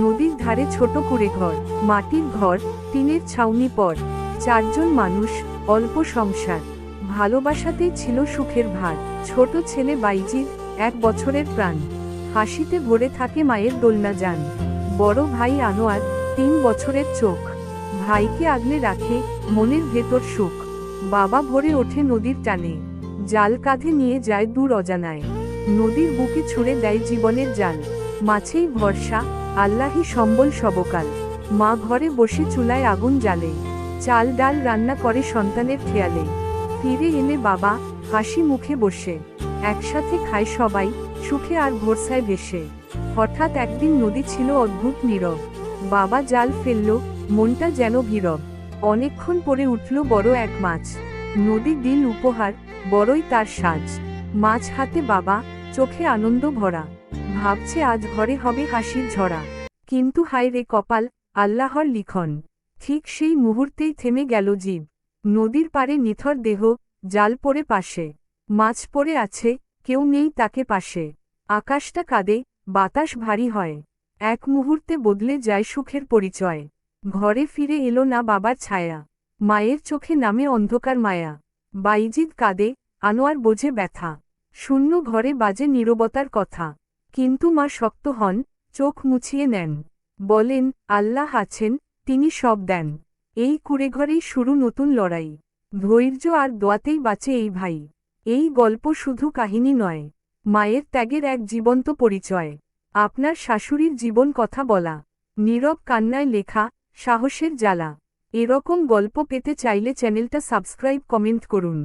নদীর ধারে ছোট কুঁড়েঘর, মাটির ঘর, টিনের ছাউনি পর। 4 জন মানুষ, অল্প সংসার। ভালোবাসাতেই ছিল সুখের ভার। ছোট ছেলে বাইজিদ, 1 বছরের প্রাণ। হাসিতে ভরে থাকে মায়ের দোলনা যান। বড় ভাই আনোয়ার, 3 বছরের চোখ। ভাইকে আগলে রাখে মনের ভেতর সুখ। বাবা ভরে ওঠে নদীর টানে, জাল কাঁধে নিয়ে যায় দূর অজানায়। নদীর বুকে ছুঁড়ে দেয় জীবনের জাল। মাছেই ভরসা, আল্লাহই সম্বল সবকাল। মা ঘরে বসে চুলায় আগুন জ্বালে, চাল ডাল রান্না করে সন্তানের খেয়ালে। ফিরে এলে বাবা হাসি মুখে বসে, একসাথে খায় সবাই সুখে আর ভরসায় ভেসে। হঠাৎ একদিন নদী ছিল অদ্ভুত নীরব। বাবা জাল ফেলল, মনটা যেন ভীরব। অনেকক্ষণ পরে উঠল বড় এক মাছ। নদী দিল উপহার, বড়ই তার সাজ। মাছ হাতে বাবা, চোখে আনন্দ ভরা। ভাবছে আজ ঘরে হবে হাসির ঝরা। কিন্তু হায় রে কপাল, আল্লাহর লিখন। ঠিক সেই মুহূর্তেই থেমে গেল জীব। নদীর পারে নিথর দেহ, জাল পড়ে পাশে। মাছ পড়ে আছে, কেউ নেই তাকে পাশে। আকাশটা কাঁদে, বাতাস ভারী হয়। এক মুহূর্তে বদলে যায় সুখের পরিচয়। ঘরে ফিরে এলো না বাবার ছায়া। মায়ের চোখে নামে অন্ধকার মায়া। বাইজিদ কাঁদে, আনোয়ার বোঝে ব্যথা। শূন্য ঘরে বাজে নীরবতার কথা। কিন্তু মা শক্ত হন, চোখ মুছিয়ে নেন। বলেন, আল্লাহ আছেন, তিনি সব দেন। এই কুঁড়েঘরেই শুরু নতুন লড়াই। ধৈর্য আর দোয়াতেই বাঁচে এই ভাই। এই গল্প শুধু কাহিনী নয়, মায়ের ত্যাগের এক জীবন্ত পরিচয়। আপনার শাশুড়ির জীবন কথা বলা, নীরব কান্নায় লেখা, সাহসের জ্বালা। এরকম গল্প পেতে চাইলে চ্যানেলটা সাবস্ক্রাইব কমেন্ট করুন।